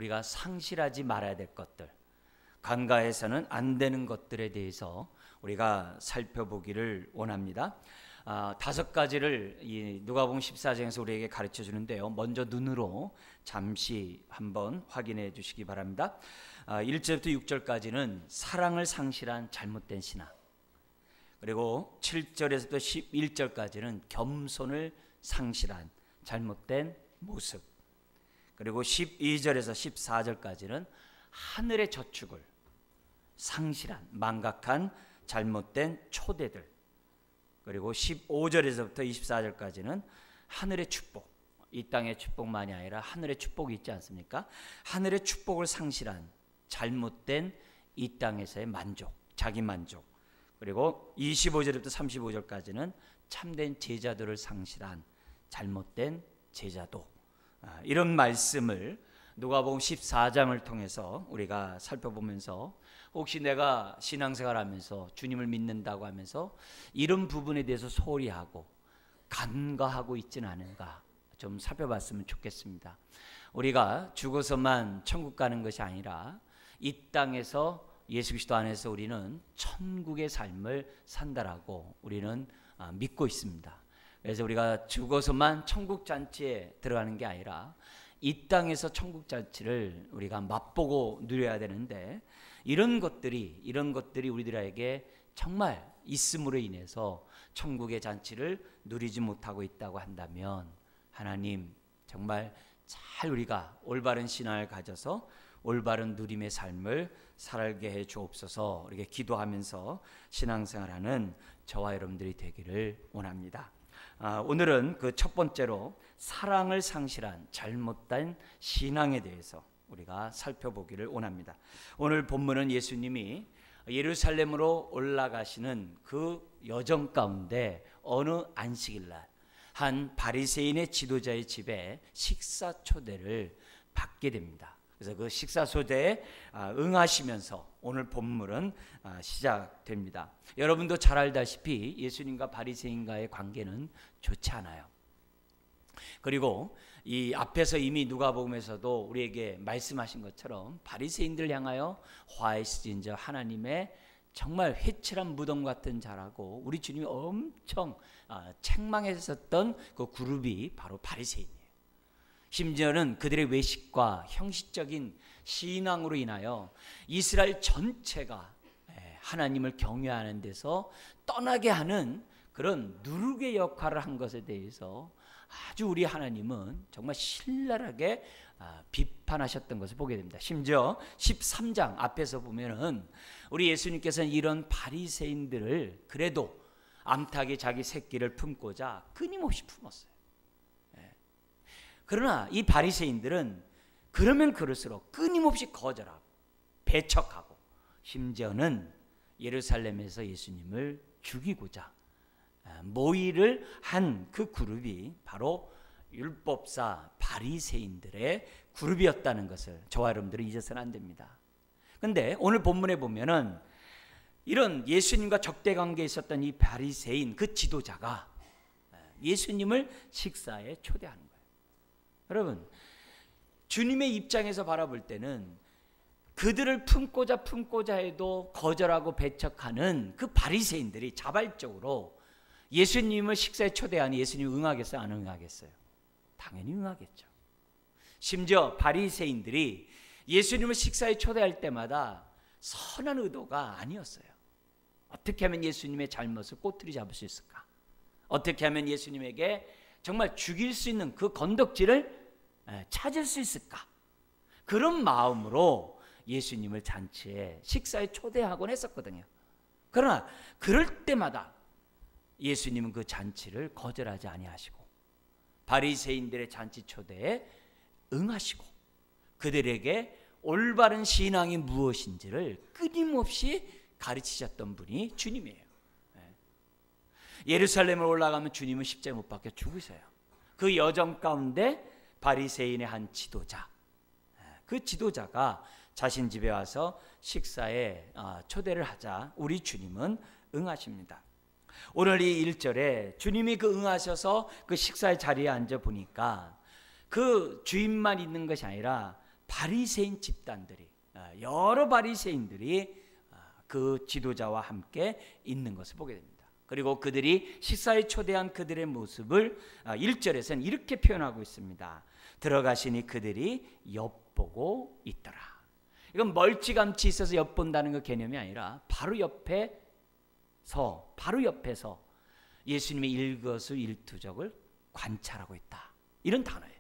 우리가 상실하지 말아야 될 것들, 간과해서는 안 되는 것들에 대해서 우리가 살펴보기를 원합니다. 5가지를 이 누가복음 14장에서 우리에게 가르쳐 주는데요. 먼저 눈으로 잠시 한번 확인해 주시기 바랍니다. 1절부터 6절까지는 사랑을 상실한 잘못된 신앙, 그리고 7절에서부터 11절까지는 겸손을 상실한 잘못된 모습, 그리고 12절에서 14절까지는 하늘의 저축을 상실한 망각한 잘못된 초대들, 그리고 15절에서부터 24절까지는 하늘의 축복, 이 땅의 축복만이 아니라 하늘의 축복이 있지 않습니까? 하늘의 축복을 상실한 잘못된 이 땅에서의 만족, 자기 만족, 그리고 25절부터 35절까지는 참된 제자도를 상실한 잘못된 제자도. 이런 말씀을 누가복음 14장을 통해서 우리가 살펴보면서 혹시 내가 신앙생활하면서 주님을 믿는다고 하면서 이런 부분에 대해서 소홀히 하고 간과하고 있지는 않은가 좀 살펴봤으면 좋겠습니다. 우리가 죽어서만 천국 가는 것이 아니라 이 땅에서 예수 그리스도 안에서 우리는 천국의 삶을 산다라고 우리는 믿고 있습니다. 그래서 우리가 죽어서만 천국 잔치에 들어가는 게 아니라 이 땅에서 천국 잔치를 우리가 맛보고 누려야 되는데, 이런 것들이 우리들에게 정말 있음으로 인해서 천국의 잔치를 누리지 못하고 있다고 한다면 하나님 정말 잘 우리가 올바른 신앙을 가져서 올바른 누림의 삶을 살게 해 주옵소서. 이렇게 기도하면서 신앙생활하는 저와 여러분들이 되기를 원합니다. 오늘은 그 첫 번째로 사랑을 상실한 잘못된 신앙에 대해서 우리가 살펴보기를 원합니다. 오늘 본문은 예수님이 예루살렘으로 올라가시는 그 여정 가운데 어느 안식일날 한 바리새인의 지도자의 집에 식사 초대를 받게 됩니다. 그래서 그 식사 초대에 응하시면서 오늘 본문은 시작됩니다. 여러분도 잘 알다시피 예수님과 바리새인과의 관계는 좋지 않아요. 그리고 이 앞에서 이미 누가복음에서도 우리에게 말씀하신 것처럼 바리새인들 향하여 화이스진저 하나님의 정말 회칠한 무덤 같은 자라고 우리 주님이 엄청 책망했었던 그 그룹이 바로 바리새인이에요. 심지어는 그들의 외식과 형식적인 신앙으로 인하여 이스라엘 전체가 하나님을 경외하는 데서 떠나게 하는 그런 누르개 역할을 한 것에 대해서 아주 우리 하나님은 정말 신랄하게 비판하셨던 것을 보게 됩니다. 심지어 13장 앞에서 보면은 우리 예수님께서는 이런 바리새인들을 그래도 암탉이 자기 새끼를 품고자 끊임없이 품었어요. 그러나 이 바리새인들은 그러면 그럴수록 끊임없이 거절하고 배척하고 심지어는 예루살렘에서 예수님을 죽이고자 모의를 한 그 그룹이 바로 율법사 바리새인들의 그룹이었다는 것을 저와 여러분들은 잊어서는 안 됩니다. 그런데 오늘 본문에 보면은 이런 예수님과 적대 관계에 있었던 이 바리새인 그 지도자가 예수님을 식사에 초대하는 거예요. 여러분, 주님의 입장에서 바라볼 때는 그들을 품고자 해도 거절하고 배척하는 그 바리새인들이 자발적으로 예수님을 식사에 초대하니 예수님 응하겠어요? 안 응하겠어요? 당연히 응하겠죠. 심지어 바리새인들이 예수님을 식사에 초대할 때마다 선한 의도가 아니었어요. 어떻게 하면 예수님의 잘못을 꼬투리 잡을 수 있을까? 어떻게 하면 예수님에게 정말 죽일 수 있는 그 건덕지를 찾을 수 있을까? 그런 마음으로 예수님을 잔치에 식사에 초대하곤 했었거든요. 그러나 그럴 때마다 예수님은 그 잔치를 거절하지 아니하시고 바리새인들의 잔치 초대에 응하시고 그들에게 올바른 신앙이 무엇인지를 끊임없이 가르치셨던 분이 주님이에요. 예루살렘을 올라가면 주님은 십자가에 못 박혀 죽으세요. 그 여정 가운데 바리새인의 한 지도자, 그 지도자가 자신 집에 와서 식사에 초대를 하자 우리 주님은 응하십니다. 오늘 이 1절에 주님이 그 응하셔서 그 식사의 자리에 앉아 보니까 그 주인만 있는 것이 아니라 바리새인 집단들이, 여러 바리새인들이 그 지도자와 함께 있는 것을 보게 됩니다. 그리고 그들이 식사에 초대한 그들의 모습을 1절에서는 이렇게 표현하고 있습니다. 들어가시니 그들이 엿보고 있더라. 이건 멀찌감치 있어서 엿본다는 그 개념이 아니라 바로 옆에서 예수님의 일거수일투족을 관찰하고 있다, 이런 단어예요.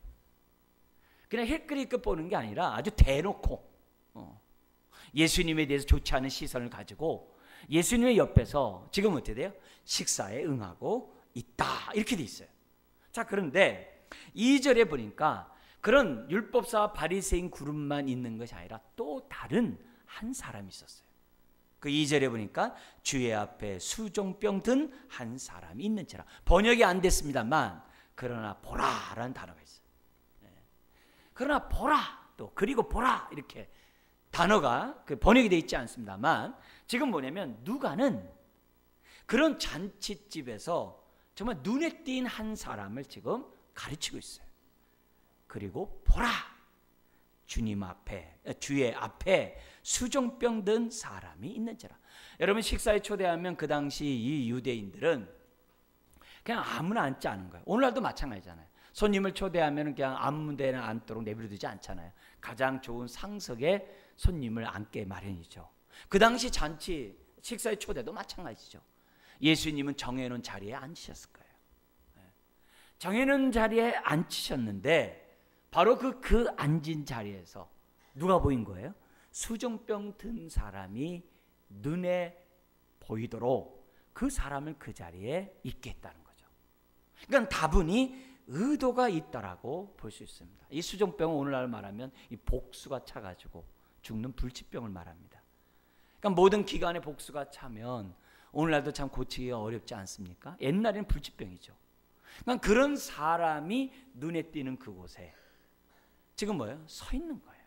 그냥 힐끗힐끗 보는 게 아니라 아주 대놓고 예수님에 대해서 좋지 않은 시선을 가지고 예수님의 옆에서 지금 어떻게 돼요? 식사에 응하고 있다, 이렇게 돼 있어요. 자, 그런데 2절에 보니까 그런 율법사와 바리새인 그룹만 있는 것이 아니라 또 다른 한 사람이 있었어요. 그 2절에 보니까 주의 앞에 수종병 든 한 사람이 있는지라. 번역이 안 됐습니다만 그러나 보라라는 단어가 있어요. 그러나 보라, 또 그리고 보라, 이렇게 단어가 번역이 되어 있지 않습니다만 지금 뭐냐면 누가는 그런 잔치집에서 정말 눈에 띈 한 사람을 지금 가르치고 있어요. 그리고 보라, 주의 앞에 수종병 든 사람이 있는지라. 여러분, 식사에 초대하면 그 당시 이 유대인들은 그냥 아무나 앉지 않은 거예요. 오늘날도 마찬가지잖아요. 손님을 초대하면 그냥 아무 데나 앉도록 내버려두지 않잖아요. 가장 좋은 상석에 손님을 앉게 마련이죠. 그 당시 잔치 식사의 초대도 마찬가지죠. 예수님은 정해놓은 자리에 앉으셨을 거예요. 정해놓은 자리에 앉으셨는데 바로 그 앉은 자리에서 누가 보인 거예요? 수종병 든 사람이 눈에 보이도록 그 사람을 그 자리에 있게 했다는 거죠. 그러니까 다분히 의도가 있다라고 볼 수 있습니다. 이 수종병은 오늘날 말하면 이 복수가 차가지고 죽는 불치병을 말합니다. 그러니까 모든 기관에 복수가 차면 오늘날도 참 고치기가 어렵지 않습니까? 옛날에는 불치병이죠. 그러니까 그런 사람이 눈에 띄는 그곳에 지금 뭐예요? 서 있는 거예요.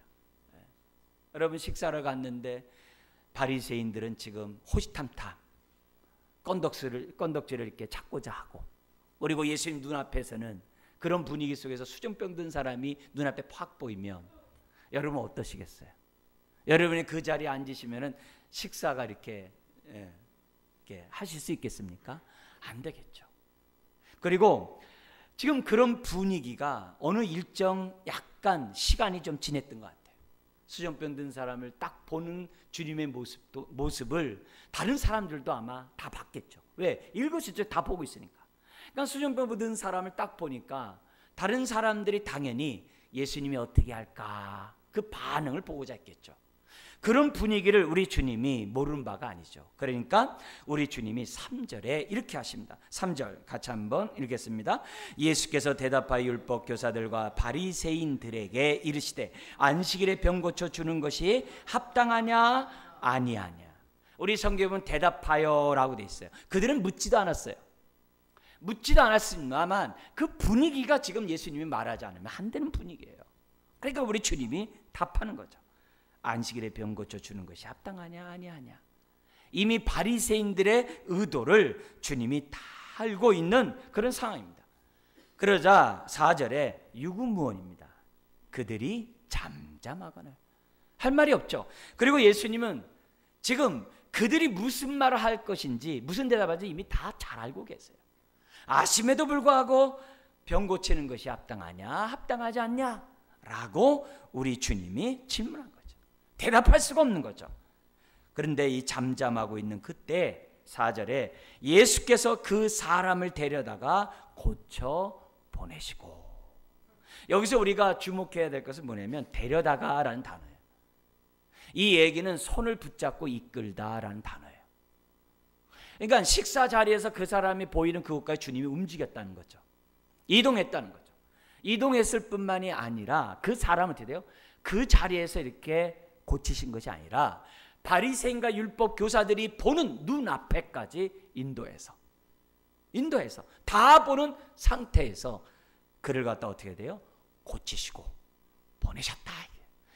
여러분, 식사를 갔는데 바리새인들은 지금 호시탐탐 건덕지를 이렇게 찾고자 하고, 그리고 예수님 눈앞에서는 그런 분위기 속에서 수종병 든 사람이 눈앞에 팍 보이면 여러분 어떠시겠어요? 여러분이 그 자리에 앉으시면은 식사가 이렇게 하실 수 있겠습니까? 안 되겠죠. 그리고 지금 그런 분위기가 어느 일정 약간 시간이 좀 지났던 것 같아요. 수종병 든 사람을 딱 보는 주님의 모습을 다른 사람들도 아마 다 봤겠죠. 왜? 일거수일투족 다 보고 있으니까. 그러니까 수종병 든 사람을 딱 보니까 다른 사람들이 당연히 예수님이 어떻게 할까 그 반응을 보고자 했겠죠. 그런 분위기를 우리 주님이 모르는 바가 아니죠. 그러니까 우리 주님이 3절에 이렇게 하십니다. 3절 같이 한번 읽겠습니다. 예수께서 대답하여 율법 교사들과 바리새인들에게 이르시되 안식일에 병 고쳐 주는 것이 합당하냐 아니하냐. 우리 성경은 대답하여라고 돼 있어요. 그들은 묻지도 않았어요. 묻지도 않았습니다만 그 분위기가 지금 예수님이 말하지 않으면 안 되는 분위기예요. 그러니까 우리 주님이 답하는 거죠. 안식일에 병 고쳐 주는 것이 합당하냐 아니하냐. 이미 바리새인들의 의도를 주님이 다 알고 있는 그런 상황입니다. 그러자 4절에 유구무원입니다. 그들이 잠잠하거늘. 할 말이 없죠. 그리고 예수님은 지금 그들이 무슨 말을 할 것인지, 무슨 대답하지 이미 다 잘 알고 계세요. 아심에도 불구하고 병 고치는 것이 합당하냐 합당하지 않냐 라고 우리 주님이 질문한 거죠. 대답할 수가 없는 거죠. 그런데 이 잠잠하고 있는 그때 4절에 예수께서 그 사람을 데려다가 고쳐 보내시고, 여기서 우리가 주목해야 될 것은 뭐냐면 데려다가라는 단어예요. 이 얘기는 손을 붙잡고 이끌다라는 단어예요. 그러니까 식사 자리에서 그 사람이 보이는 그곳까지 주님이 움직였다는 거죠. 이동했다는 거죠. 이동했을 뿐만이 아니라 그 사람은 어떻게 돼요? 그 자리에서 이렇게 고치신 것이 아니라 바리새인과 율법 교사들이 보는 눈앞에까지 인도해서 다 보는 상태에서 그를 갖다 어떻게 돼요? 고치시고 보내셨다.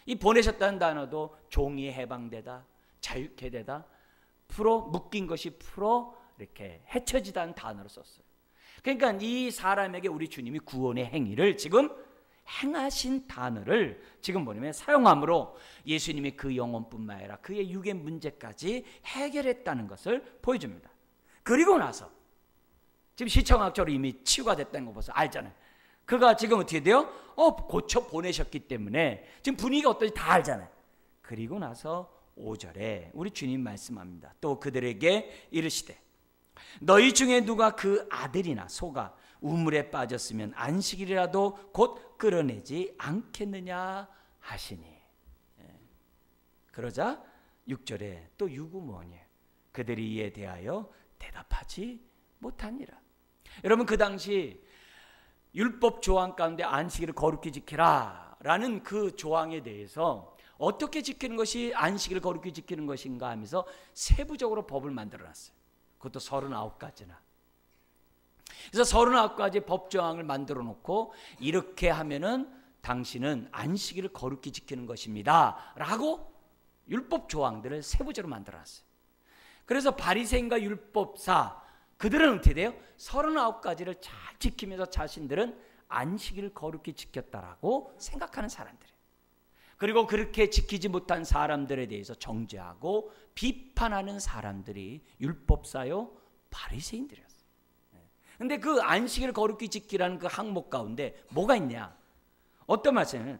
이 보내셨다는 단어도 종이 해방되다, 자유케 되다, 묶인 것이 이렇게 헤쳐지다는 단어로 썼어요. 그러니까 이 사람에게 우리 주님이 구원의 행위를 지금 행하신 단어를 지금 뭐냐면 사용함으로 예수님이 그 영혼뿐만 아니라 그의 육의 문제까지 해결했다는 것을 보여줍니다. 그리고 나서 지금 시청학적으로 이미 치유가 됐다는 거 벌써 알잖아요. 그가 지금 어떻게 돼요? 고쳐 보내셨기 때문에 지금 분위기가 어떤지 다 알잖아요. 그리고 나서 5절에 우리 주님 말씀합니다. 또 그들에게 이르시되 너희 중에 누가 그 아들이나 소가 우물에 빠졌으면 안식일이라도 곧 끌어내지 않겠느냐 하시니. 그러자 6절에 또 유구무원이에요. 그들이 이에 대하여 대답하지 못하니라. 여러분, 그 당시 율법 조항 가운데 안식일을 거룩히 지키라 라는 그 조항에 대해서 어떻게 지키는 것이 안식일을 거룩히 지키는 것인가 하면서 세부적으로 법을 만들어놨어요. 그것도 39가지나. 그래서 39가지 법조항을 만들어 놓고 이렇게 하면은 당신은 안식일을 거룩히 지키는 것입니다 라고 율법 조항들을 세부적으로 만들어 놨어요. 그래서 바리새인과 율법사 그들은 어떻게 돼요? 39가지를 잘 지키면서 자신들은 안식일을 거룩히 지켰다라고 생각하는 사람들이에요. 그리고 그렇게 지키지 못한 사람들에 대해서 정죄하고 비판하는 사람들이 율법사요 바리새인들이었어요. 근데 그 안식일을 거룩히 지키라는 그 항목 가운데 뭐가 있냐? 어떤 말씀이냐면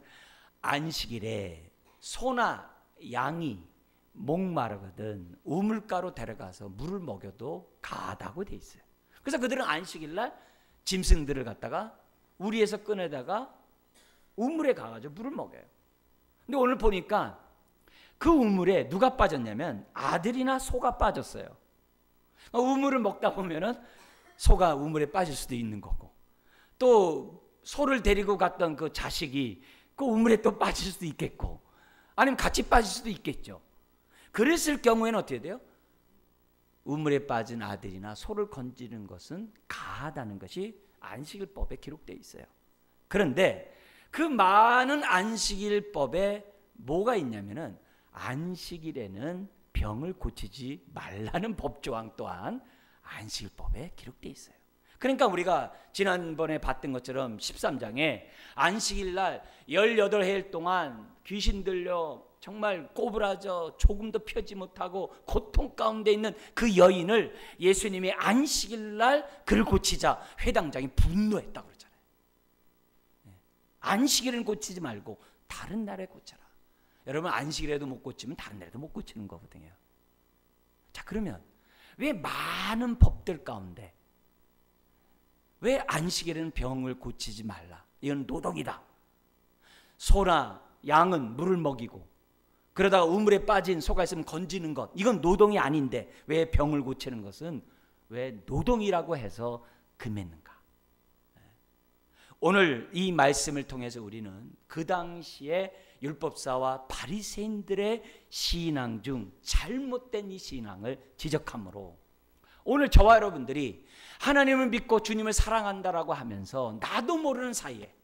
안식일에 소나 양이 목마르거든 우물가로 데려가서 물을 먹여도 가하다고 돼 있어요. 그래서 그들은 안식일날 짐승들을 갖다가 우리에서 꺼내다가 우물에 가가지고 물을 먹여요. 근데 오늘 보니까 그 우물에 누가 빠졌냐면 아들이나 소가 빠졌어요. 우물을 먹다 보면은 소가 우물에 빠질 수도 있는 거고, 또 소를 데리고 갔던 그 자식이 그 우물에 또 빠질 수도 있겠고, 아니면 같이 빠질 수도 있겠죠. 그랬을 경우에는 어떻게 돼요? 우물에 빠진 아들이나 소를 건지는 것은 가하다는 것이 안식일법에 기록되어 있어요. 그런데 그 많은 안식일법에 뭐가 있냐면은 안식일에는 병을 고치지 말라는 법조항 또한 안식일법에 기록되어 있어요. 그러니까 우리가 지난번에 봤던 것처럼 13장에 안식일날 18해일 동안 귀신 들려 정말 꼬부라져 조금도 펴지 못하고 고통 가운데 있는 그 여인을 예수님이 안식일날 그를 고치자 회당장이 분노했다고 그러잖아요. 안식일은 고치지 말고 다른 날에 고쳐라. 여러분, 안식일에도 못 고치면 다른 날에도 못 고치는 거거든요. 자, 그러면 왜 많은 법들 가운데 왜 안식일에는 병을 고치지 말라? 이건 노동이다. 소나 양은 물을 먹이고 그러다가 우물에 빠진 소가 있으면 건지는 것, 이건 노동이 아닌데 왜 병을 고치는 것은 왜 노동이라고 해서 금했는가? 오늘 이 말씀을 통해서 우리는 그 당시에 율법사와 바리새인들의 신앙 중 잘못된 이 신앙을 지적하므로 오늘 저와 여러분들이 하나님을 믿고 주님을 사랑한다라고 하면서 나도 모르는 사이에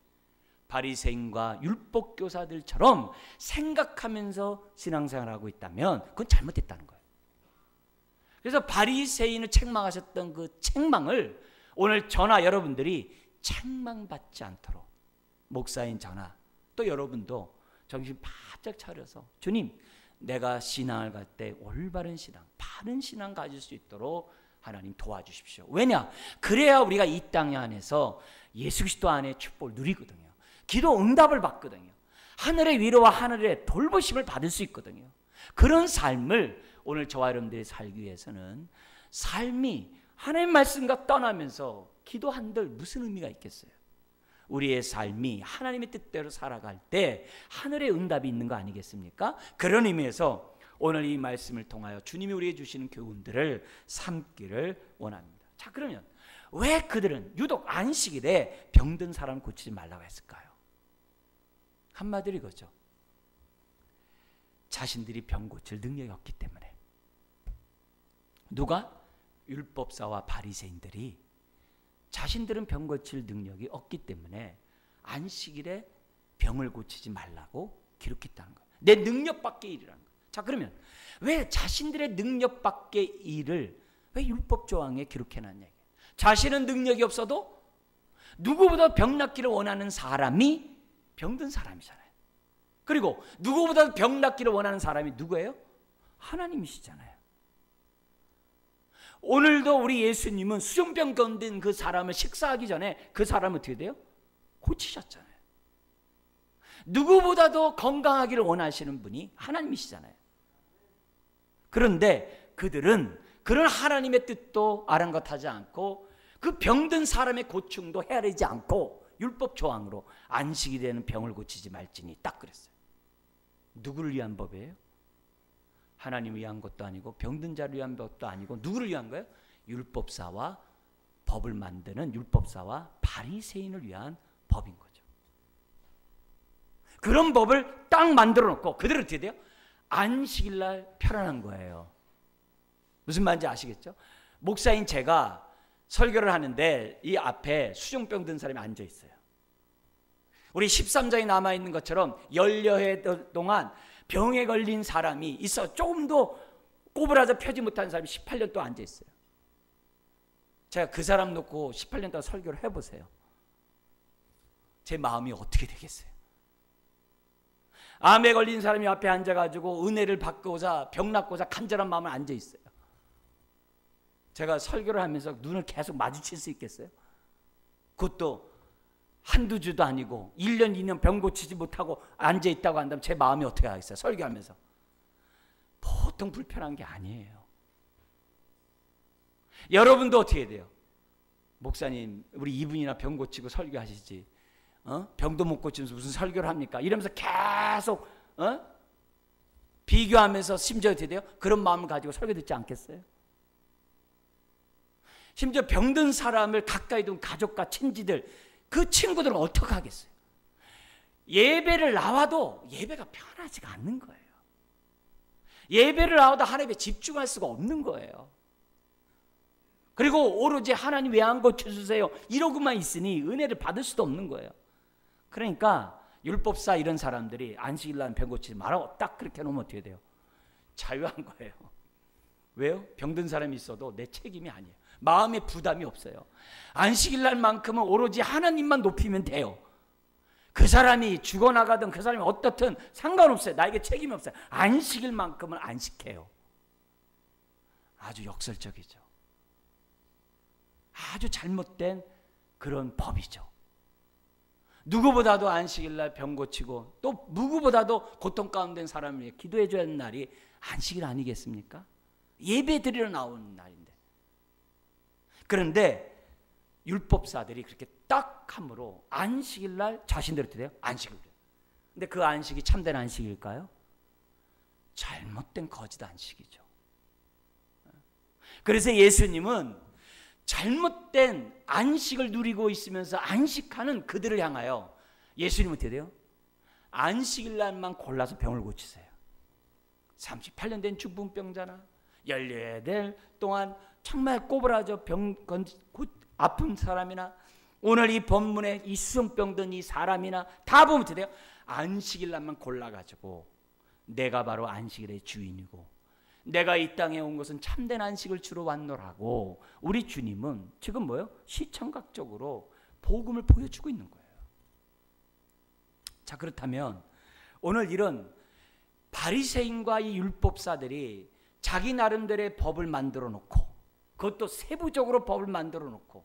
바리새인과 율법교사들처럼 생각하면서 신앙생활을 하고 있다면 그건 잘못됐다는 거예요. 그래서 바리새인을 책망하셨던 그 책망을 오늘 저나 여러분들이 책망받지 않도록 목사인 저나 또 여러분도 정신 바짝 차려서 주님, 내가 신앙을 갈 때 올바른 신앙, 바른 신앙 가질 수 있도록 하나님 도와주십시오. 왜냐? 그래야 우리가 이 땅 안에서 예수 그리스도 안에 축복을 누리거든요. 기도 응답을 받거든요. 하늘의 위로와 하늘의 돌보심을 받을 수 있거든요. 그런 삶을 오늘 저와 여러분들이 살기 위해서는 삶이 하나님 말씀과 떠나면서 기도한들 무슨 의미가 있겠어요? 우리의 삶이 하나님의 뜻대로 살아갈 때 하늘의 응답이 있는 거 아니겠습니까? 그런 의미에서 오늘 이 말씀을 통하여 주님이 우리에게 주시는 교훈들을 삼기를 원합니다. 자, 그러면 왜 그들은 유독 안식일에 병든 사람을 고치지 말라고 했을까요? 한마디로 이거죠. 자신들이 병 고칠 능력이 없기 때문에. 누가? 율법사와 바리새인들이 자신들은 병 고칠 능력이 없기 때문에 안식일에 병을 고치지 말라고 기록했다는 거예요. 내 능력 밖의 일이라는 거예요. 자, 그러면 왜 자신들의 능력 밖의 일을 왜 율법 조항에 기록해놨냐? 자신은 능력이 없어도 누구보다 병 낫기를 원하는 사람이 병든 사람이잖아요. 그리고 누구보다도 병 낫기를 원하는 사람이 누구예요? 하나님이시잖아요. 오늘도 우리 예수님은 수종병 건든 그 사람을 식사하기 전에 그 사람은 어떻게 돼요? 고치셨잖아요. 누구보다도 건강하기를 원하시는 분이 하나님이시잖아요. 그런데 그들은 그런 하나님의 뜻도 아랑곳하지 않고 그 병든 사람의 고충도 헤아리지 않고 율법 조항으로 안식이 되는 병을 고치지 말지니, 딱 그랬어요. 누구를 위한 법이에요? 하나님을 위한 것도 아니고 병든 자를 위한 것도 아니고 누구를 위한 거예요? 율법사와 법을 만드는 율법사와 바리새인을 위한 법인 거죠. 그런 법을 딱 만들어 놓고 그들은 어떻게 돼요? 안식일 날 편안한 거예요. 무슨 말인지 아시겠죠? 목사인 제가 설교를 하는데 이 앞에 수종병 든 사람이 앉아 있어요. 우리 13장에 남아있는 것처럼 열여해 동안 병에 걸린 사람이 있어 조금도 꼬부라져 펴지 못한 사람이 18년 동안 앉아 있어요. 제가 그 사람 놓고 18년 동안 설교를 해보세요. 제 마음이 어떻게 되겠어요? 암에 걸린 사람이 앞에 앉아가지고 은혜를 받고자 병 낫고자 간절한 마음을 앉아 있어요. 제가 설교를 하면서 눈을 계속 마주칠 수 있겠어요? 그것도 한두 주도 아니고 1년 2년 병 고치지 못하고 앉아있다고 한다면 제 마음이 어떻게 하겠어요? 설교하면서. 보통 불편한 게 아니에요. 여러분도 어떻게 돼요? 목사님 우리 2분이나 병 고치고 설교하시지, 병도 못 고치면서 무슨 설교를 합니까? 이러면서 계속 비교하면서 심지어 어떻게 돼요? 그런 마음을 가지고 설교 듣지 않겠어요? 심지어 병든 사람을 가까이 둔 가족과 친지들, 그 친구들은 어떻게 하겠어요? 예배를 나와도 예배가 편하지가 않는 거예요. 예배를 나와도 하나님에 집중할 수가 없는 거예요. 그리고 오로지 하나님 왜 안 고쳐주세요 이러고만 있으니 은혜를 받을 수도 없는 거예요. 그러니까 율법사 이런 사람들이 안식일날 병 고치지 말라고 딱 그렇게 놓으면 어떻게 돼요? 자유한 거예요. 왜요? 병든 사람이 있어도 내 책임이 아니에요. 마음의 부담이 없어요. 안식일날만큼은 오로지 하나님만 높이면 돼요. 그 사람이 죽어나가든 그 사람이 어떻든 상관없어요. 나에게 책임이 없어요. 안식일만큼은 안식해요. 아주 역설적이죠. 아주 잘못된 그런 법이죠. 누구보다도 안식일날 병 고치고 또 누구보다도 고통 가운데 있는 사람을 위해 기도해 줘야 하는 날이 안식일 아니겠습니까? 예배 드리러 나오는 날인데. 그런데 율법사들이 그렇게 딱 함으로 안식일날 자신들이 어떻게 돼요? 안식을 해요. 근데 그 안식이 참된 안식일까요? 잘못된 거짓 안식이죠. 그래서 예수님은 잘못된 안식을 누리고 있으면서 안식하는 그들을 향하여 예수님은 어떻게 돼요? 안식일날만 골라서 병을 고치세요. 38년 된 중풍병자나 18달 동안 정말 꼬부라져 아픈 사람이나 오늘 이 본문에 이 수종병 든 이 사람이나 다 보면 어떻게 돼요? 안식일날만 골라가지고 내가 바로 안식일의 주인이고 내가 이 땅에 온 것은 참된 안식을 주러 왔노라고 우리 주님은 지금 뭐예요? 시청각적으로 복음을 보여주고 있는 거예요. 자, 그렇다면 오늘 이런 바리새인과 이 율법사들이 자기 나름대로의 법을 만들어 놓고 그것도 세부적으로 법을 만들어 놓고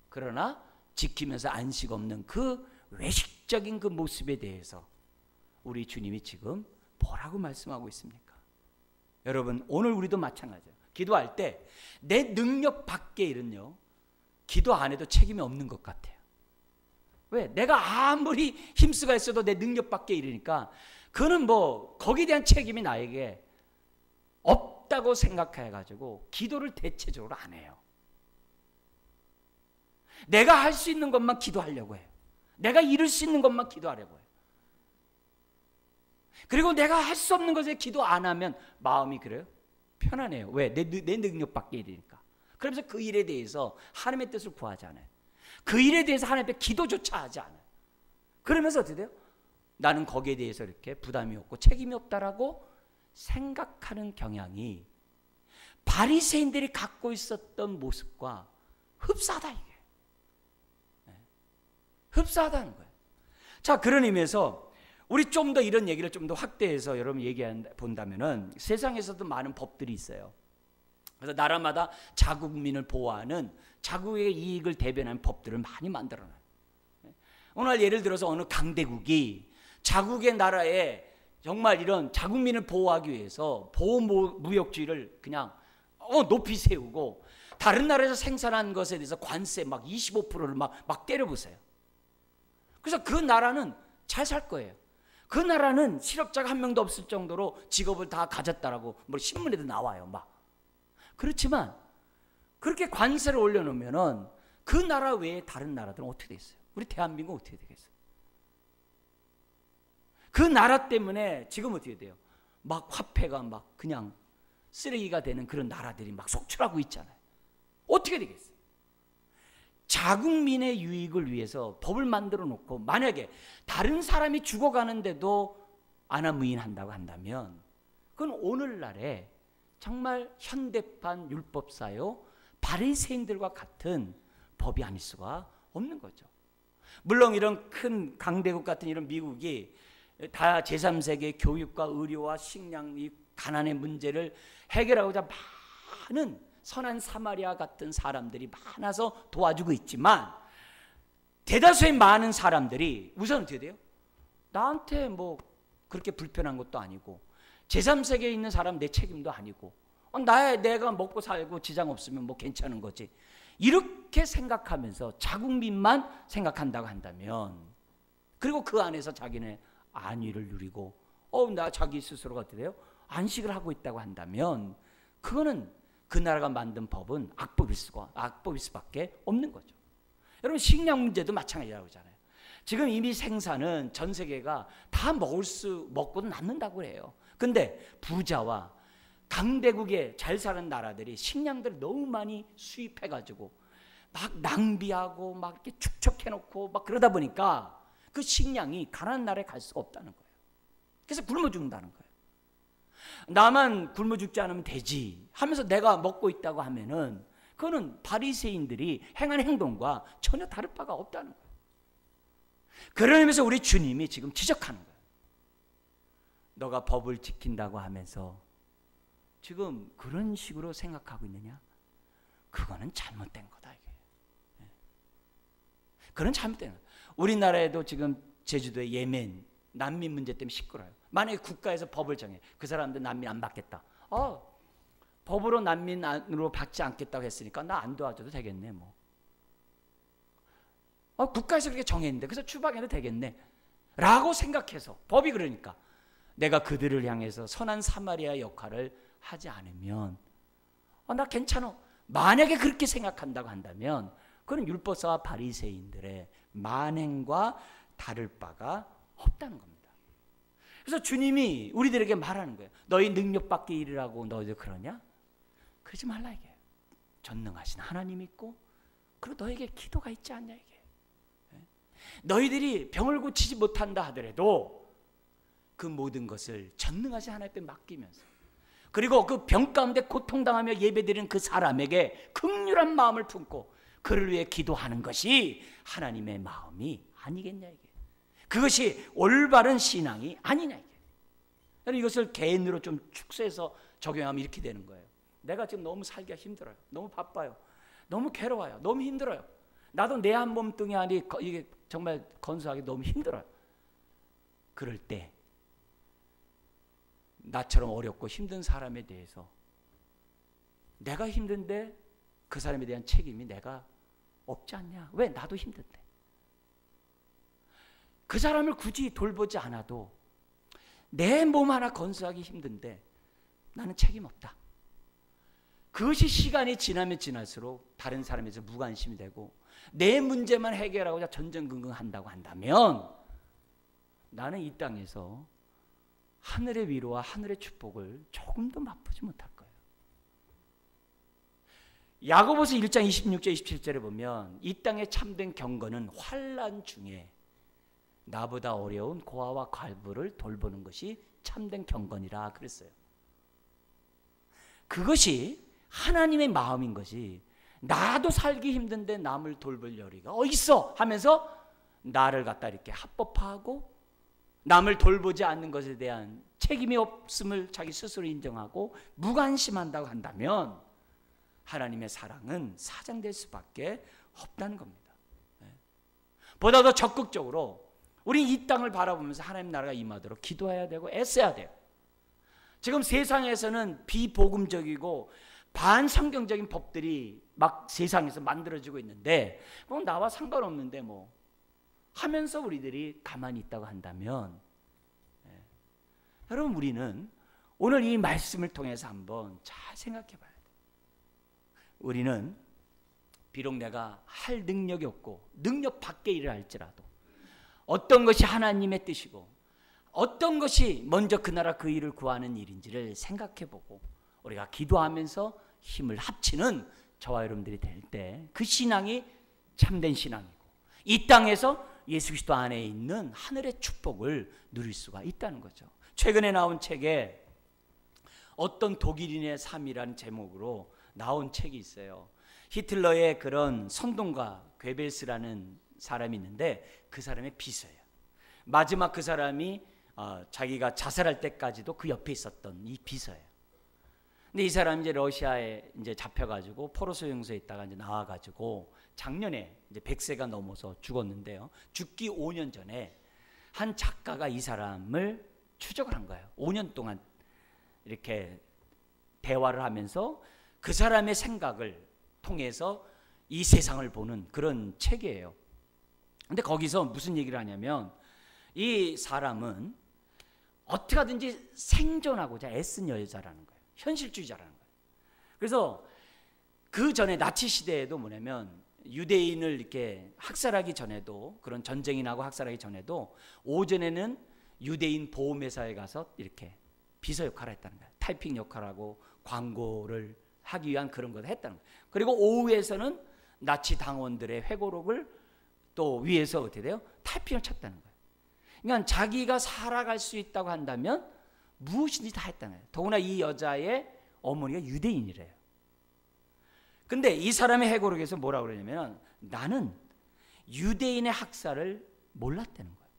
그러나 지키면서 안식 없는 그 외식적인 그 모습에 대해서 우리 주님이 지금 뭐라고 말씀하고 있습니까? 여러분, 오늘 우리도 마찬가지예요. 기도할 때 내 능력 밖의 일은요, 기도 안 해도 책임이 없는 것 같아요. 왜? 내가 아무리 힘쓰가 있어도 내 능력 밖의 일이니까 그거는 뭐 거기에 대한 책임이 나에게 없다고 생각해가지고 기도를 대체적으로 안 해요. 내가 할 수 있는 것만 기도하려고 해요. 내가 이룰 수 있는 것만 기도하려고 해요. 그리고 내가 할 수 없는 것에 기도 안 하면 마음이 그래요? 편안해요. 왜? 내 능력 밖의 일이니까. 그러면서 그 일에 대해서 하나님의 뜻을 구하지 않아요. 그 일에 대해서 하나님 앞에 기도조차 하지 않아요. 그러면서 어떻게 돼요? 나는 거기에 대해서 이렇게 부담이 없고 책임이 없다라고 생각하는 경향이 바리새인들이 갖고 있었던 모습과 흡사하다, 이게. 흡사하다는 거예요. 자, 그런 의미에서 우리 좀 더 이런 얘기를 좀 더 확대해서 여러분 얘기해 본다면은 세상에서도 많은 법들이 있어요. 그래서 나라마다 자국민을 보호하는 자국의 이익을 대변하는 법들을 많이 만들어놔요. 오늘 예를 들어서 어느 강대국이 자국의 나라에 정말 이런 자국민을 보호하기 위해서 보호무역주의를 그냥 높이 세우고 다른 나라에서 생산한 것에 대해서 관세 막 25%를 막 때려부어요. 그래서 그 나라는 잘 살 거예요. 그 나라는 실업자가 한 명도 없을 정도로 직업을 다 가졌다라고 뭐 신문에도 나와요. 막. 그렇지만 그렇게 관세를 올려놓으면은 그 나라 외에 다른 나라들은 어떻게 되겠어요? 우리 대한민국 어떻게 되겠어요? 그 나라 때문에 지금 어떻게 돼요? 막 화폐가 막 그냥 쓰레기가 되는 그런 나라들이 막 속출하고 있잖아요. 어떻게 되겠어요? 자국민의 유익을 위해서 법을 만들어 놓고 만약에 다른 사람이 죽어가는데도 안하무인한다고 한다면 그건 오늘날에 정말 현대판 율법사요 바리새인들과 같은 법이 아닐 수가 없는 거죠. 물론 이런 큰 강대국 같은 이런 미국이 다 제3세계 교육과 의료와 식량, 이 가난의 문제를 해결하고자 많은 선한 사마리아 같은 사람들이 많아서 도와주고 있지만 대다수의 많은 사람들이 우선 어떻게 돼요? 나한테 뭐 그렇게 불편한 것도 아니고 제3세계에 있는 사람 내 책임도 아니고 내가 먹고 살고 지장 없으면 뭐 괜찮은 거지. 이렇게 생각하면서 자국민만 생각한다고 한다면 그리고 그 안에서 자기네 안위를 누리고 나 자기 스스로가 어떻게 돼요? 안식을 하고 있다고 한다면 그거는 그 나라가 만든 법은 악법일 수밖에 없는 거죠. 여러분 식량 문제도 마찬가지라고 하잖아요. 지금 이미 생산은 전 세계가 다 먹고도 남는다고 해요. 근데 부자와 강대국에 잘 사는 나라들이 식량들을 너무 많이 수입해가지고 막 낭비하고 막 이렇게 축적해놓고 막 그러다 보니까 그 식량이 가난한 나라에 갈 수가 없다는 거예요. 그래서 굶어 죽는다는 거예요. 나만 굶어 죽지 않으면 되지 하면서 내가 먹고 있다고 하면은 그거는 바리새인들이 행한 행동과 전혀 다를 바가 없다는 거예요. 그런 의미에서 우리 주님이 지금 지적하는 거예요. 너가 법을 지킨다고 하면서 지금 그런 식으로 생각하고 있느냐? 그거는 잘못된 거다 이게. 그건 잘못된 거예요. 우리나라에도 지금 제주도의 예멘 난민 문제 때문에 시끄러워요. 만약에 국가에서 법을 정해 그 사람들 난민 안 받겠다. 법으로 난민으로 받지 않겠다고 했으니까 나 안 도와줘도 되겠네 뭐. 국가에서 그렇게 정했는데 그래서 추방해도 되겠네 라고 생각해서 법이 그러니까 내가 그들을 향해서 선한 사마리아 역할을 하지 않으면 나 괜찮아. 만약에 그렇게 생각한다고 한다면 그건 율법사와 바리새인들의 만행과 다를 바가 없다는 겁니다. 그래서 주님이 우리들에게 말하는 거예요. 너희 능력밖에 일이라고 너희들 그러냐? 그러지 말라 이게. 전능하신 하나님 있고 그리고 너에게 기도가 있지 않냐 이게. 너희들이 병을 고치지 못한다 하더라도 그 모든 것을 전능하신 하나님께 맡기면서 그리고 그 병 가운데 고통당하며 예배드리는 그 사람에게 긍휼한 마음을 품고 그를 위해 기도하는 것이 하나님의 마음이 아니겠냐 이게. 그것이 올바른 신앙이 아니냐 이게. 여러분 이것을 개인으로 좀 축소해서 적용하면 이렇게 되는 거예요. 내가 지금 너무 살기가 힘들어요. 너무 바빠요. 너무 괴로워요. 너무 힘들어요. 나도 내 한 몸뚱이 안이 이게 정말 건수하기 너무 힘들어요. 그럴 때 나처럼 어렵고 힘든 사람에 대해서 내가 힘든데 그 사람에 대한 책임이 내가 없지 않냐? 왜? 나도 힘든데. 그 사람을 굳이 돌보지 않아도 내 몸 하나 건수하기 힘든데 나는 책임 없다. 그것이 시간이 지나면 지날수록 다른 사람에서 무관심이 되고 내 문제만 해결하고자 전전긍긍한다고 한다면 나는 이 땅에서 하늘의 위로와 하늘의 축복을 조금도 맛보지 못할 거예요. 야고보서 1장 26절 27절에 보면 이 땅의 참된 경건은 환난 중에 나보다 어려운 고아와 과부를 돌보는 것이 참된 경건이라 그랬어요. 그것이 하나님의 마음인 것이 나도 살기 힘든데 남을 돌볼 여리가 어디 있어 하면서 나를 갖다 이렇게 합법화하고 남을 돌보지 않는 것에 대한 책임이 없음을 자기 스스로 인정하고 무관심한다고 한다면 하나님의 사랑은 사장될 수밖에 없다는 겁니다. 보다 더 적극적으로 우리 이 땅을 바라보면서 하나님 나라가 임하도록 기도해야 되고 애써야 돼요. 지금 세상에서는 비복음적이고 반성경적인 법들이 막 세상에서 만들어지고 있는데 그건 나와 상관없는데 뭐 하면서 우리들이 가만히 있다고 한다면 여러분 우리는 오늘 이 말씀을 통해서 한번 잘 생각해 봐야 돼요. 우리는 비록 내가 할 능력이 없고 능력 밖의 일을 할지라도 어떤 것이 하나님의 뜻이고 어떤 것이 먼저 그 나라 그 일을 구하는 일인지를 생각해 보고 우리가 기도하면서 힘을 합치는 저와 여러분들이 될 때 그 신앙이 참된 신앙이고 이 땅에서 예수 그리스도 안에 있는 하늘의 축복을 누릴 수가 있다는 거죠. 최근에 나온 책에 어떤 독일인의 삶이라는 제목으로 나온 책이 있어요. 히틀러의 그런 선동가 괴벨스라는 사람이 있는데 그 사람의 비서예요. 마지막 그 사람이 자기가 자살할 때까지도 그 옆에 있었던 이 비서예요. 근데 이 사람이 이제 러시아에 이제 잡혀가지고 포로 수용소에 있다가 이제 나와가지고 작년에 이제 100세가 넘어서 죽었는데요. 죽기 5년 전에 한 작가가 이 사람을 추적을 한 거예요. 5년 동안 이렇게 대화를 하면서 그 사람의 생각을 통해서 이 세상을 보는 그런 책이에요. 근데 거기서 무슨 얘기를 하냐면 이 사람은 어떻게 하든지 생존하고자 애쓴 여자라는 거예요. 현실주의자라는 거예요. 그래서 그 전에 나치 시대에도 뭐냐면 유대인을 이렇게 학살하기 전에도 그런 전쟁이 나고 학살하기 전에도 오전에는 유대인 보험회사에 가서 이렇게 비서 역할을 했다는 거예요. 타이핑 역할하고 광고를 하기 위한 그런 것을 했다는 거예요. 그리고 오후에서는 나치 당원들의 회고록을 또 위에서 어떻게 돼요? 타이핑을 쳤다는 거예요. 그러니까 자기가 살아갈 수 있다고 한다면 무엇인지 다 했다는 거예요. 더구나 이 여자의 어머니가 유대인이래요. 근데 이 사람의 회고록에서 뭐라고 그러냐면 나는 유대인의 학살을 몰랐다는 거예요.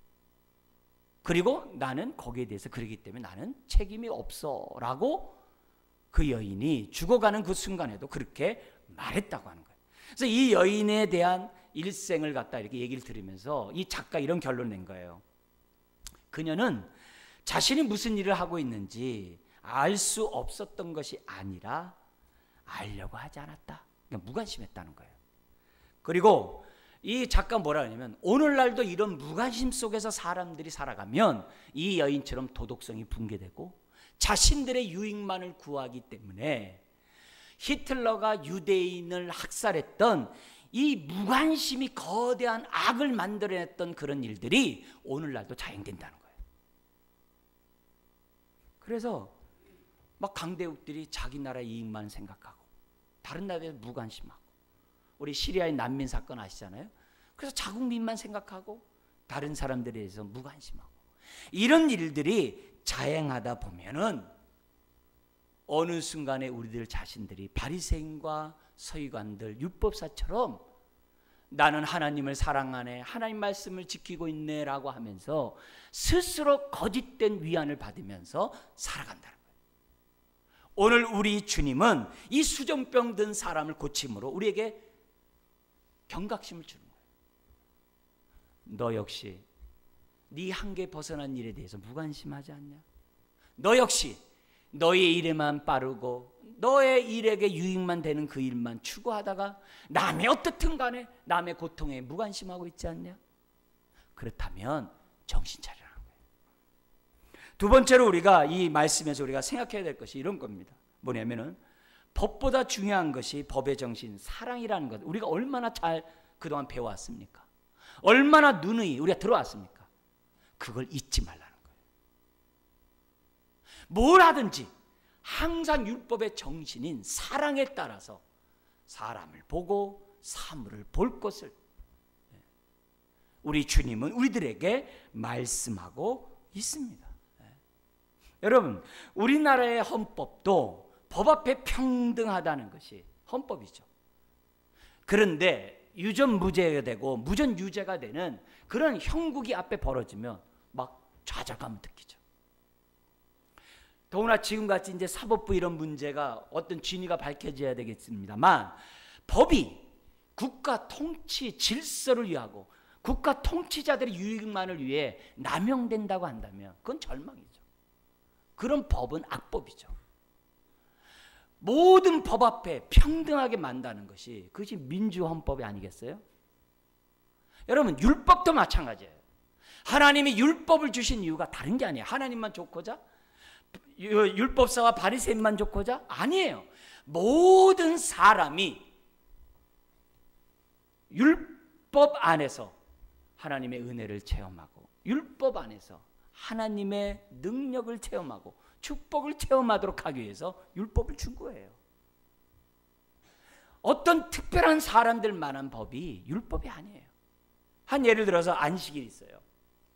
그리고 나는 거기에 대해서 그러기 때문에 나는 책임이 없어 라고 그 여인이 죽어가는 그 순간에도 그렇게 말했다고 하는 거예요. 그래서 이 여인에 대한 일생을 갖다 이렇게 얘기를 들으면서 이 작가 이런 결론을 낸 거예요. 그녀는 자신이 무슨 일을 하고 있는지 알 수 없었던 것이 아니라 알려고 하지 않았다. 그러니까 무관심했다는 거예요. 그리고 이 작가 뭐라 하냐면 오늘날도 이런 무관심 속에서 사람들이 살아가면 이 여인처럼 도덕성이 붕괴되고 자신들의 유익만을 구하기 때문에 히틀러가 유대인을 학살했던 이 무관심이 거대한 악을 만들어냈던 그런 일들이 오늘날도 자행된다는 거예요. 그래서 막 강대국들이 자기 나라의 이익만 생각하고 다른 나라에 대해서 무관심하고 우리 시리아의 난민 사건 아시잖아요. 그래서 자국민만 생각하고 다른 사람들에 대해서 무관심하고 이런 일들이 자행하다 보면은 어느 순간에 우리들 자신들이 바리새인과 서기관들 율법사처럼 나는 하나님을 사랑하네, 하나님 말씀을 지키고 있네 라고 하면서 스스로 거짓된 위안을 받으면서 살아간다는 거예요. 오늘 우리 주님은 이 수정병 든 사람을 고침으로 우리에게 경각심을 주는 거예요. 너 역시 네 한계 벗어난 일에 대해서 무관심하지 않냐? 너 역시 너의 일에만 빠르고 너의 일에게 유익만 되는 그 일만 추구하다가 남의 어떻든 간에 남의 고통에 무관심하고 있지 않냐? 그렇다면 정신 차리라는 거예요. 두 번째로 우리가 이 말씀에서 우리가 생각해야 될 것이 이런 겁니다. 뭐냐면은 법보다 중요한 것이 법의 정신, 사랑이라는 것. 우리가 얼마나 잘 그동안 배워왔습니까? 얼마나 누누이 우리가 들어왔습니까? 그걸 잊지 말라는 거예요. 뭘 하든지 항상 율법의 정신인 사랑에 따라서 사람을 보고 사물을 볼 것을 우리 주님은 우리들에게 말씀하고 있습니다. 여러분, 우리나라의 헌법도 법 앞에 평등하다는 것이 헌법이죠. 그런데 유전무죄가 되고 무전유죄가 되는 그런 형국이 앞에 벌어지면 막 좌절감을 느끼죠. 더구나 지금같이 이제 사법부 이런 문제가 어떤 진위가 밝혀져야 되겠습니다만, 법이 국가 통치 질서를 위하고 국가 통치자들의 유익만을 위해 남용된다고 한다면 그건 절망이죠. 그런 법은 악법이죠. 모든 법 앞에 평등하게 만다는 것이, 그것이 민주헌법이 아니겠어요? 여러분, 율법도 마찬가지예요. 하나님이 율법을 주신 이유가 다른 게 아니에요. 하나님만 좋고자, 율법사와 바리새인만 좋고자? 아니에요. 모든 사람이 율법 안에서 하나님의 은혜를 체험하고, 율법 안에서 하나님의 능력을 체험하고 축복을 체험하도록 하기 위해서 율법을 준 거예요. 어떤 특별한 사람들만한 법이 율법이 아니에요. 한 예를 들어서 안식일이 있어요.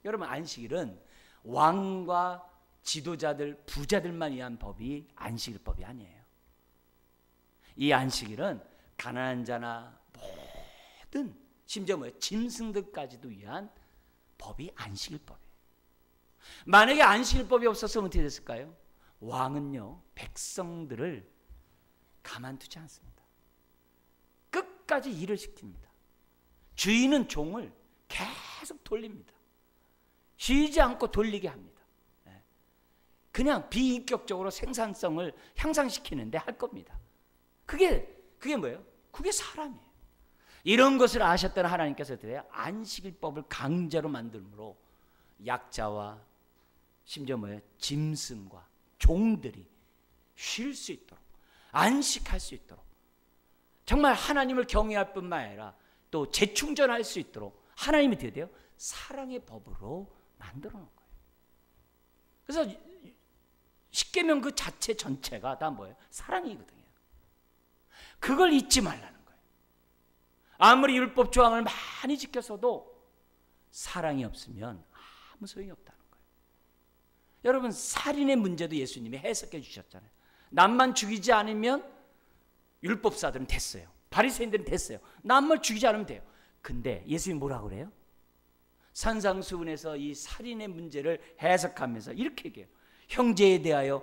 여러분, 안식일은 왕과 지도자들, 부자들만 위한 법이 안식일법이 아니에요. 이 안식일은 가난한 자나 모든, 심지어 짐승들까지도 위한 법이 안식일법이에요. 만약에 안식일법이 없었으면 어떻게 됐을까요? 왕은요, 백성들을 가만두지 않습니다. 끝까지 일을 시킵니다. 주인은 종을 계속 돌립니다. 쉬지 않고 돌리게 합니다. 그냥 비인격적으로 생산성을 향상시키는데 할 겁니다. 그게 뭐예요? 그게 사람이에요. 이런 것을 아셨던 하나님께서 안식일법을 강제로 만들므로 약자와 심지어 짐승과 종들이 쉴 수 있도록, 안식할 수 있도록, 정말 하나님을 경외할 뿐만 아니라 또 재충전할 수 있도록 하나님이 어떻게 돼요? 사랑의 법으로 만들어 놓은 거예요. 그래서 십계명 그 자체 전체가 다 뭐예요? 사랑이거든요. 그걸 잊지 말라는 거예요. 아무리 율법 조항을 많이 지켜서도 사랑이 없으면 아무 소용이 없다는 거예요. 여러분, 살인의 문제도 예수님이 해석해 주셨잖아요. 남만 죽이지 않으면 율법사들은 됐어요. 바리새인들은 됐어요. 남만 죽이지 않으면 돼요. 근데 예수님이 뭐라고 그래요? 산상수훈에서 이 살인의 문제를 해석하면서 이렇게 얘기해요. 형제에 대하여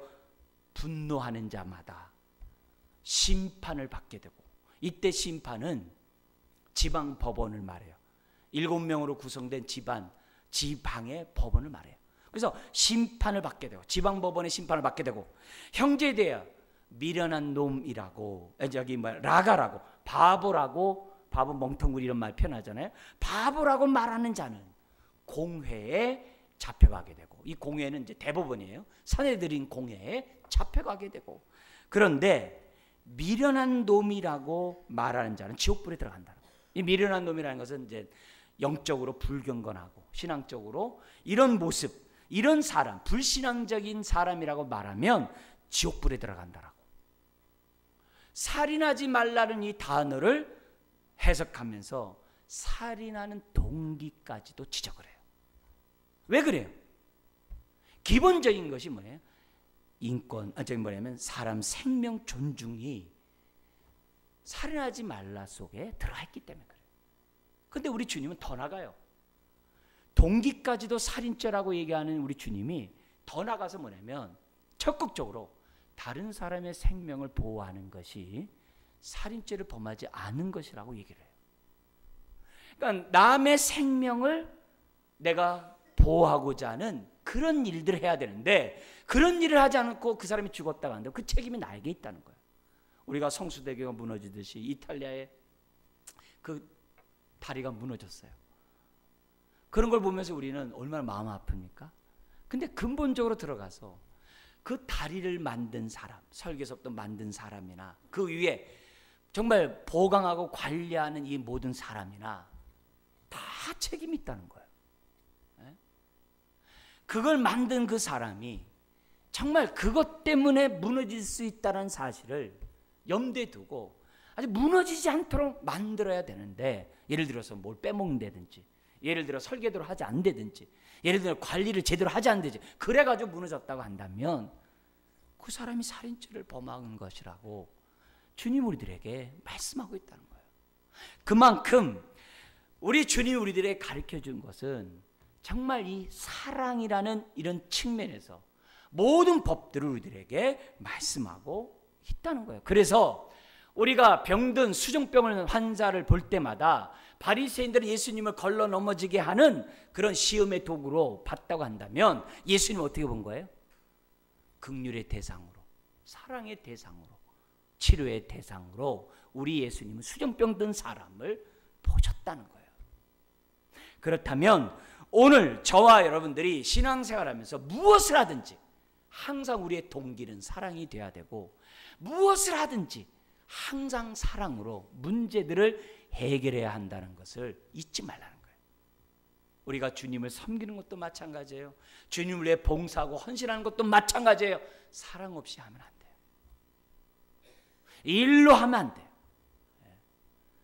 분노하는 자마다 심판을 받게 되고, 이때 심판은 지방 법원을 말해요. 7명으로 구성된 지방의 법원을 말해요. 그래서 심판을 받게 되고, 지방 법원의 심판을 받게 되고, 형제에 대하여 미련한 놈이라고, 라가라고, 바보라고, 바보 멍텅구리 이런 말 표현하잖아요. 바보라고 말하는 자는 공회에 잡혀가게 되고, 이 공회는 이제 대법원이에요. 사내들인 공회에 잡혀가게 되고, 그런데 미련한 놈이라고 말하는 자는 지옥불에 들어간다는 거예요. 이 미련한 놈이라는 것은 이제 영적으로 불경건하고 신앙적으로 이런 모습, 이런 사람, 불신앙적인 사람이라고 말하면 지옥불에 들어간다라고. 살인하지 말라는 이 단어를 해석하면서 살인하는 동기까지도 지적을 해요. 왜 그래요? 기본적인 것이 뭐예요? 인권, 사람 생명 존중이 살인하지 말라 속에 들어있기 때문에 그래요. 근데 우리 주님은 더 나가요. 동기까지도 살인죄라고 얘기하는 우리 주님이 더 나가서 뭐냐면, 적극적으로 다른 사람의 생명을 보호하는 것이 살인죄를 범하지 않은 것이라고 얘기를 해요. 그러니까 남의 생명을 내가 보호하고자 하는 그런 일들을 해야 되는데, 그런 일을 하지 않고 그 사람이 죽었다고 하는데 그 책임이 나에게 있다는 거예요. 우리가 성수대교가 무너지듯이 이탈리아의 그 다리가 무너졌어요. 그런 걸 보면서 우리는 얼마나 마음 아픕니까? 근데 근본적으로 들어가서 그 다리를 만든 사람, 설계석도 만든 사람이나 그 위에 정말 보강하고 관리하는 이 모든 사람이나 다 책임이 있다는 거예요. 그걸 만든 그 사람이 정말 그것 때문에 무너질 수 있다는 사실을 염두에 두고 아주 무너지지 않도록 만들어야 되는데, 예를 들어서 뭘 빼먹는다든지, 예를 들어 설계도를 하지 않는다든지, 예를 들어 관리를 제대로 하지 않는다든지, 그래가지고 무너졌다고 한다면 그 사람이 살인죄를 범한 것이라고 주님 우리들에게 말씀하고 있다는 거예요. 그만큼 우리 주님이 우리들에게 가르쳐 준 것은 정말 이 사랑이라는 이런 측면에서 모든 법들을 우리들에게 말씀하고 있다는 거예요. 그래서 우리가 병든 수종병을 환자를 볼 때마다 바리새인들은 예수님을 걸러 넘어지게 하는 그런 시험의 도구로 봤다고 한다면 예수님은 어떻게 본 거예요? 긍휼의 대상으로, 사랑의 대상으로, 치료의 대상으로 우리 예수님은 수종병 든 사람을 보셨다는 거예요. 그렇다면 오늘 저와 여러분들이 신앙생활하면서 무엇을 하든지 항상 우리의 동기는 사랑이 돼야 되고, 무엇을 하든지 항상 사랑으로 문제들을 해결해야 한다는 것을 잊지 말라는 거예요. 우리가 주님을 섬기는 것도 마찬가지예요. 주님을 위해 봉사하고 헌신하는 것도 마찬가지예요. 사랑 없이 하면 안 돼요. 일로 하면 안 돼요.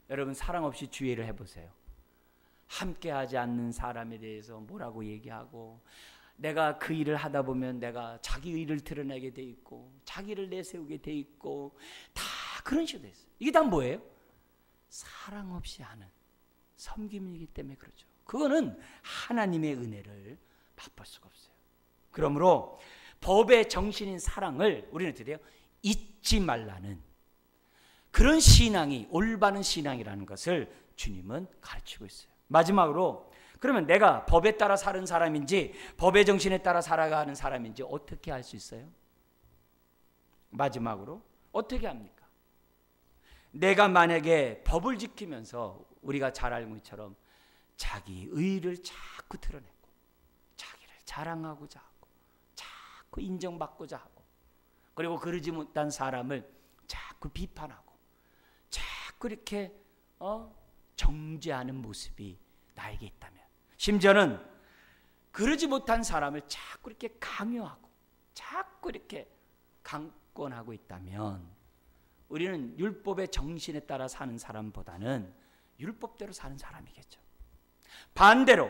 여러분, 사랑 없이 주의를 해보세요. 함께하지 않는 사람에 대해서 뭐라고 얘기하고, 내가 그 일을 하다 보면 내가 자기 의를 드러내게 돼 있고, 자기를 내세우게 돼 있고, 다 그런 식으로 돼 있어요. 이게 다 뭐예요? 사랑 없이 하는 섬김이기 때문에 그렇죠. 그거는 하나님의 은혜를 맛볼 수가 없어요. 그러므로 법의 정신인 사랑을 우리는 어떻게 돼요? 잊지 말라는 그런 신앙이 올바른 신앙이라는 것을 주님은 가르치고 있어요. 마지막으로, 그러면 내가 법에 따라 사는 사람인지 법의 정신에 따라 살아가는 사람인지 어떻게 알 수 있어요? 마지막으로 어떻게 합니까? 내가 만약에 법을 지키면서 우리가 잘 알고 있처럼 자기 의를 자꾸 드러내고 자기를 자랑하고자 하고 자꾸 인정받고자 하고, 그리고 그러지 못한 사람을 자꾸 비판하고 자꾸 이렇게 정죄하는 모습이 나에게 있다면, 심지어는 그러지 못한 사람을 자꾸 이렇게 강요하고 자꾸 이렇게 강권하고 있다면 우리는 율법의 정신에 따라 사는 사람보다는 율법대로 사는 사람이겠죠. 반대로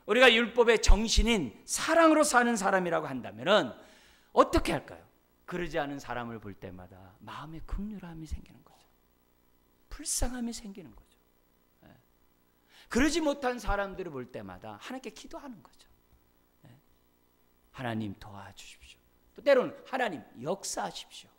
우리가 율법의 정신인 사랑으로 사는 사람이라고 한다면 어떻게 할까요? 그러지 않은 사람을 볼 때마다 마음에 긍휼함이 생기는 거죠. 불쌍함이 생기는 거죠. 그러지 못한 사람들을 볼 때마다 하나님께 기도하는 거죠. 하나님 도와주십시오. 또 때로는 하나님 역사하십시오.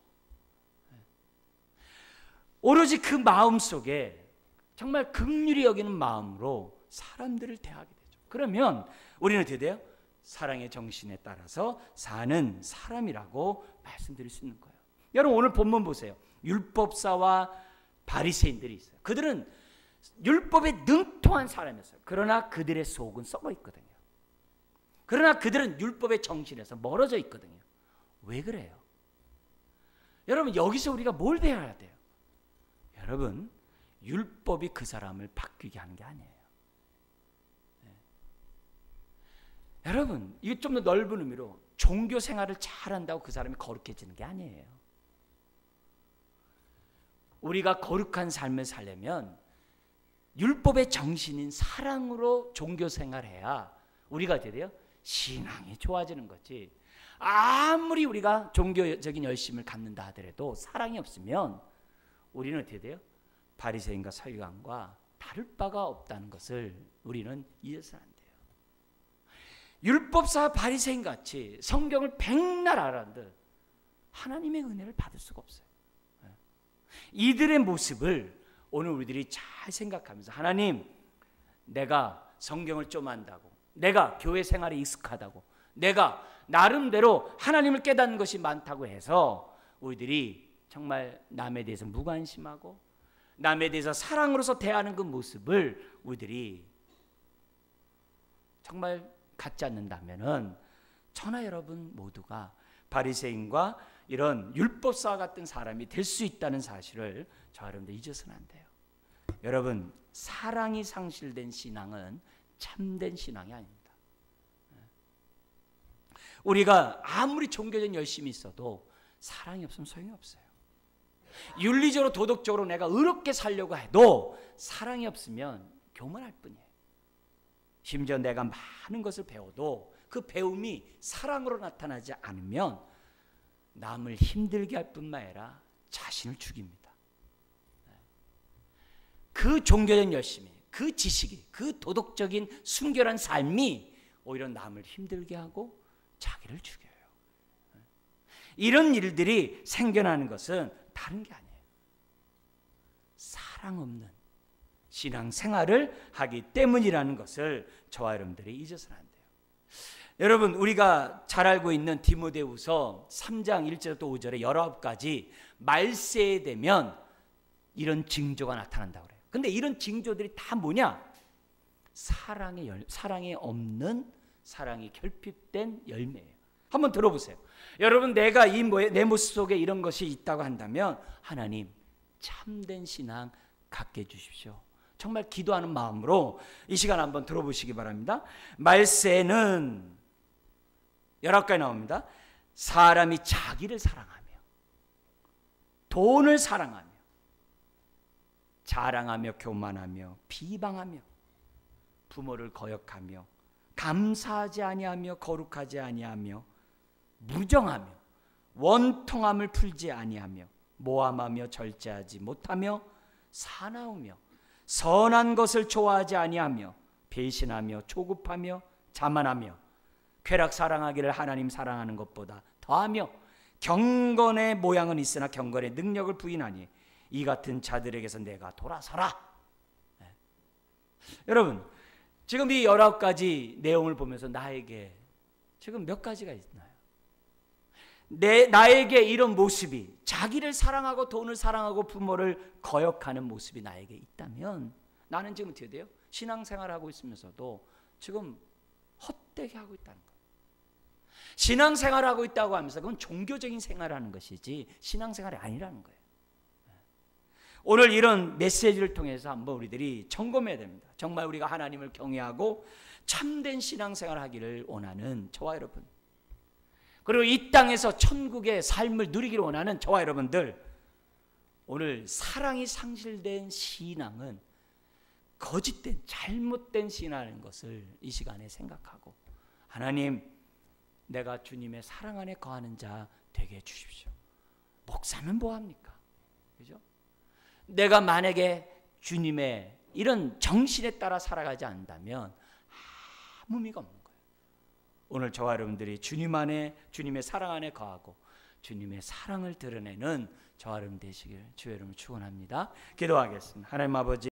오로지 그 마음 속에 정말 긍휼히 여기는 마음으로 사람들을 대하게 되죠. 그러면 우리는 어떻게 돼요? 사랑의 정신에 따라서 사는 사람이라고 말씀드릴 수 있는 거예요. 여러분, 오늘 본문 보세요. 율법사와 바리새인들이 있어요. 그들은 율법에 능통한 사람이었어요. 그러나 그들의 속은 썩어 있거든요. 그러나 그들은 율법의 정신에서 멀어져 있거든요. 왜 그래요? 여러분, 여기서 우리가 뭘 배워야 돼요? 여러분, 율법이 그 사람을 바뀌게 하는 게 아니에요. 여러분, 이게 좀 더 넓은 의미로 종교 생활을 잘한다고 그 사람이 거룩해지는 게 아니에요. 우리가 거룩한 삶을 살려면 율법의 정신인 사랑으로 종교 생활해야 우리가 어떻게 돼요? 신앙이 좋아지는 거지. 아무리 우리가 종교적인 열심을 갖는다 하더라도 사랑이 없으면 우리는 어떻게 돼요? 바리새인과 서기관과 다를 바가 없다는 것을 우리는 잊어서는 안 돼요. 율법사 바리새인 같이 성경을 백날 알아도 하나님의 은혜를 받을 수가 없어요. 이들의 모습을 오늘 우리들이 잘 생각하면서, 하나님, 내가 성경을 좀 안다고, 내가 교회 생활에 익숙하다고, 내가 나름대로 하나님을 깨닫는 것이 많다고 해서 우리들이 정말 남에 대해서 무관심하고 남에 대해서 사랑으로서 대하는 그 모습을 우리들이 정말 갖지 않는다면은 저나 여러분 모두가 바리새인과 이런 율법사와 같은 사람이 될 수 있다는 사실을 저 여러분들 잊어서는 안 돼요. 여러분, 사랑이 상실된 신앙은 참된 신앙이 아닙니다. 우리가 아무리 종교적 열심이 있어도 사랑이 없으면 소용이 없어요. 윤리적으로 도덕적으로 내가 의롭게 살려고 해도 사랑이 없으면 교만할 뿐이에요. 심지어 내가 많은 것을 배워도 그 배움이 사랑으로 나타나지 않으면 남을 힘들게 할 뿐만 아니라 자신을 죽입니다. 그 종교적 열심이, 그 지식이, 그 도덕적인 순결한 삶이 오히려 남을 힘들게 하고 자기를 죽여요. 이런 일들이 생겨나는 것은 다른 게 아니에요. 사랑 없는 신앙생활을 하기 때문이라는 것을 저와 여러분들이 잊어서는 안 돼요. 여러분, 우리가 잘 알고 있는 디모데후서 3장 1절부터 5절에 19가지 말세에 되면 이런 징조가 나타난다고 그래요. 근데 이런 징조들이 다 뭐냐? 사랑이 없는, 사랑이 결핍된 열매예요. 한번 들어보세요. 여러분, 내가 내 모습 속에 이런 것이 있다고 한다면 하나님, 참된 신앙 갖게 해주십시오. 정말 기도하는 마음으로 이 시간 한번 들어보시기 바랍니다. 말세는 19가지 나옵니다. 사람이 자기를 사랑하며, 돈을 사랑하며, 자랑하며, 교만하며, 비방하며, 부모를 거역하며, 감사하지 아니하며, 거룩하지 아니하며, 무정하며, 원통함을 풀지 아니하며, 모함하며, 절제하지 못하며, 사나우며, 선한 것을 좋아하지 아니하며, 배신하며, 조급하며, 자만하며, 쾌락 사랑하기를 하나님 사랑하는 것보다 더하며, 경건의 모양은 있으나 경건의 능력을 부인하니 이 같은 자들에게서 내가 돌아서라. 네. 여러분, 지금 이 19가지 내용을 보면서 나에게 지금 몇 가지가 있나요? 나에게 이런 모습이, 자기를 사랑하고 돈을 사랑하고 부모를 거역하는 모습이 나에게 있다면 나는 지금 어떻게 돼요? 신앙생활을 하고 있으면서도 지금 헛되게 하고 있다는 거예요. 신앙생활을 하고 있다고 하면서 그건 종교적인 생활을 하는 것이지 신앙생활이 아니라는 거예요. 오늘 이런 메시지를 통해서 한번 우리들이 점검해야 됩니다. 정말 우리가 하나님을 경외하고 참된 신앙생활을 하기를 원하는 저와 여러분, 그리고 이 땅에서 천국의 삶을 누리기를 원하는 저와 여러분들, 오늘 사랑이 상실된 신앙은 거짓된, 잘못된 신앙인 것을 이 시간에 생각하고, 하나님, 내가 주님의 사랑 안에 거하는 자 되게 해주십시오. 목사는 뭐합니까? 그죠? 내가 만약에 주님의 이런 정신에 따라 살아가지 않는다면 아무 의미가 없는 거예요. 오늘 저와 여러분들이 주님 안에, 주님의 사랑 안에 거하고 주님의 사랑을 드러내는 저와 여러분 되시길 주의 이름으로 축원합니다. 기도하겠습니다. 하나님 아버지,